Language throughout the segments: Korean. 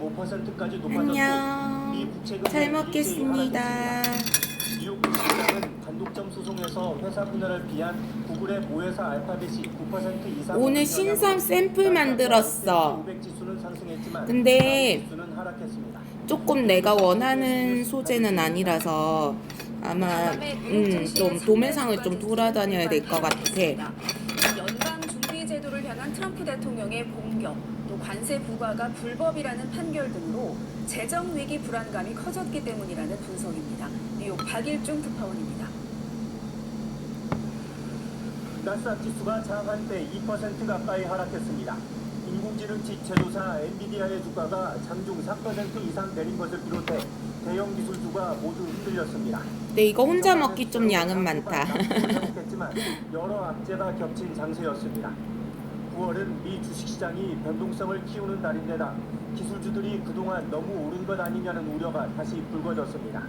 55%까지 높아졌고 안녕. 미 부채금리 잘 먹겠습니다. 뉴욕 시장은 단독점 소송에서 회사 분할을 비한 구글의 모회사 알파벳이 9% 이상 오늘 신상 샘플 만들었어. 500 지수는 상승했지만 근데 지수는 하락했습니다. 조금 내가 원하는 소재는 아니라서 아마 좀 도매상을 좀 돌아다녀야 될 것 같아. 연방 준비 제도를 향한 트럼프 대통령의 공격, 또 관세 부과가 불법이라는 판결 등으로 재정 위기 불안감이 커졌기 때문이라는 분석입니다. 뉴욕 박일중 특파원입니다. 나스닥 지수가 장한때 2% 가까이 하락했습니다. 인공지능 칩 제조사 엔비디아의 주가가 장중 4% 이상 내린 것을 비롯해 대형 기술주가 모두 흔들렸습니다. 근데 이거 혼자 먹기 좀 양은 많다. 했지만 여러 악재가 겹친 장세였습니다. 9월은 미 주식시장이 변동성을 키우는 달인데다 기술주들이 그동안 너무 오른 것 아니냐는 우려가 다시 불거졌습니다.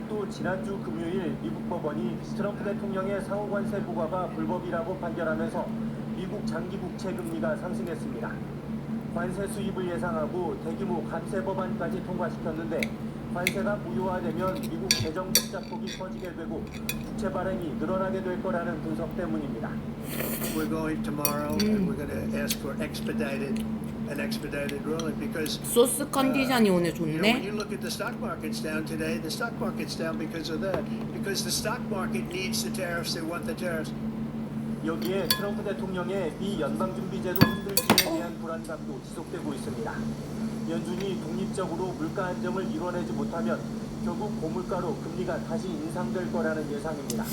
또 지난주 금요일 미국 법원이 트럼프 대통령의 상호관세 부과가 불법이라고 판결하면서 미국 장기 국채 금리가 상승했습니다. 관세 수입을 예상하고 대규모 감세 법안까지 통과시켰는데 관세가 무효화되면 미국 재정 적자폭이 커지게 되고 국채 발행이 늘어나게 될 거라는 분석 때문입니다. We're going tomorrow and we're going to ask for an expedited ruling because 소스 컨디션이 오늘 when 좋네. you look at the stock market's down today, the stock market's down because of that. Because the stock market needs the tariffs, they want the tariffs. 여기에 트럼프 대통령의 미 연방준비제도 흔들기에 대한 불안감도 지속되고 있습니다. 연준이 독립적으로 물가 안정을 이뤄내지 못하면 결국 고물가로 금리가 다시 인상될 거라는 예상입니다.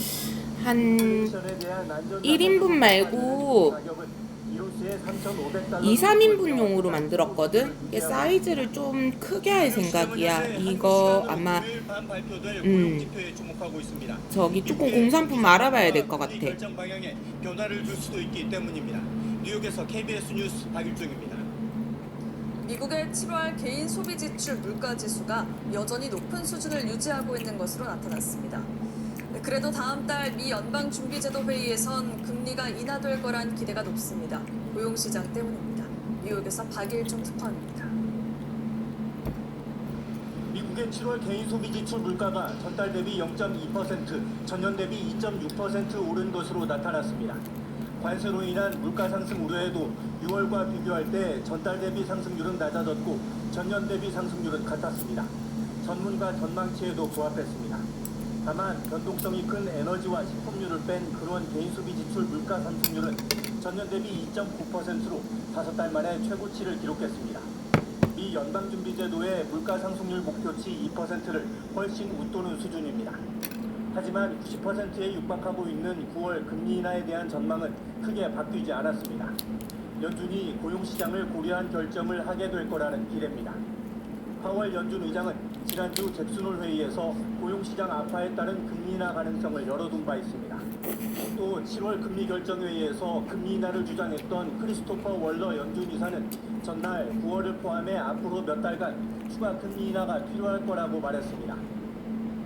한 인플레이션에 대한 안전 1인분 말고 가격은 이온스에 $3,500 2, 3인분용으로 만들었거든. 이게 사이즈를 좀 크게 할 생각이야. 이거 아마 저기 조금 공산품 알아봐야 될 것 같아. 결정 방향에 변화를 줄 수도 있기 때문입니다. 뉴욕에서 KBS 뉴스 박일중입니다. 미국의 7월 개인 소비 지출 물가 지수가 여전히 높은 수준을 유지하고 있는 것으로 나타났습니다. 그래도 다음 달 미 연방 준비 제도 회의에선 금리가 인하될 거란 기대가 높습니다. 고용 시장 때문입니다. 뉴욕에서 박일중 특파원입니다. 미국의 7월 개인 소비 지출 물가가 전달 대비 0.2%, 전년 대비 2.6% 오른 것으로 나타났습니다. 관세로 인한 물가 상승 우려에도 6월과 비교할 때 전달 대비 상승률은 낮아졌고 전년 대비 상승률은 같았습니다. 전문가 전망치에도 부합했습니다. 다만 변동성이 큰 에너지와 식품류를 뺀 근원 개인 소비 지출 물가 상승률은 전년 대비 2.9%로 5달 만에 최고치를 기록했습니다. 미 연방준비제도의 물가 상승률 목표치 2%를 훨씬 웃도는 수준입니다. 하지만 90%에 육박하고 있는 9월 금리 인하에 대한 전망은 크게 바뀌지 않았습니다. 연준이 고용시장을 고려한 결정을 하게 될 거라는 기대입니다. 파월 연준 의장은 지난주 잭슨홀 회의에서 고용시장 악화에 따른 금리 인하 가능성을 열어둔 바 있습니다. 또 7월 금리 결정회의에서 금리 인하를 주장했던 크리스토퍼 월러 연준 의사는 전날 9월을 포함해 앞으로 몇 달간 추가 금리 인하가 필요할 거라고 말했습니다.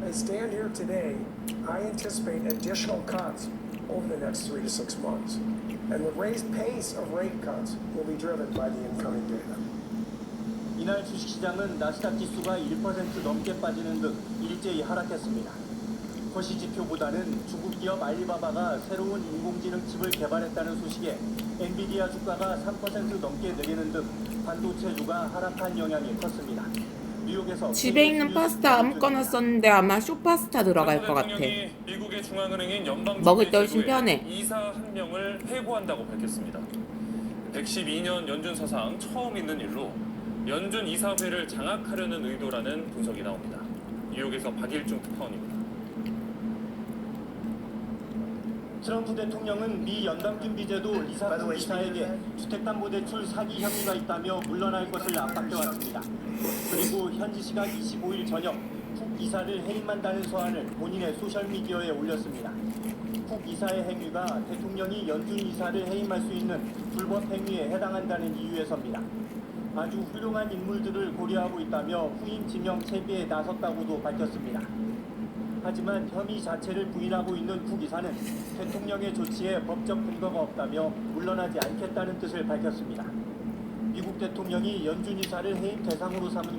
I stand here today, I anticipate additional cuts over the next 3 to 6 months. And the pace of rate cuts will be driven by the incoming data. 이날 주식시장은 나스닥 지수가 1% 넘게 빠지는 등 일제히 하락했습니다. 거시 지표보다는 중국 기업 알리바바가 새로운 인공지능 칩을 개발했다는 소식에 엔비디아 주가가 3% 넘게 내리는 등 반도체주가 하락한 영향이 컸습니다. 뉴욕에서 집에 있는 파스타 아무거나 썼는데 아마 쇼파스타 들어갈 것 같아. 미국의 중앙은행인 연방 먹을 때 훨씬 편해. 이사 한 명을 해고한다고 밝혔습니다. 112년 연준 사상 처음 있는 일로 연준 이사회를 장악하려는 의도라는 분석이 나옵니다. 뉴욕에서 박일중 특파원입니다. 트럼프 대통령은 미 연방준비제도 이사에게 주택담보대출 사기 혐의가 있다며 물러날 것을 압박해왔습니다. 그리고 현지 시각 25일 저녁 쿡 이사를 해임한다는 서한을 본인의 소셜미디어에 올렸습니다. 쿡 이사의 행위가 대통령이 연준 이사를 해임할 수 있는 불법 행위에 해당한다는 이유에서입니다. 아주 훌륭한 인물들을 고려하고 있다며 후임 지명 채비에 나섰다고도 밝혔습니다. 하지만 혐의 자체를 부인하고 있는 쿡 이사는 대통령의 조치에 법적 근거가 없다며 물러나지 않겠다는 뜻을 밝혔습니다. 미국 대통령이 연준 이사를 해임 대상으로 삼은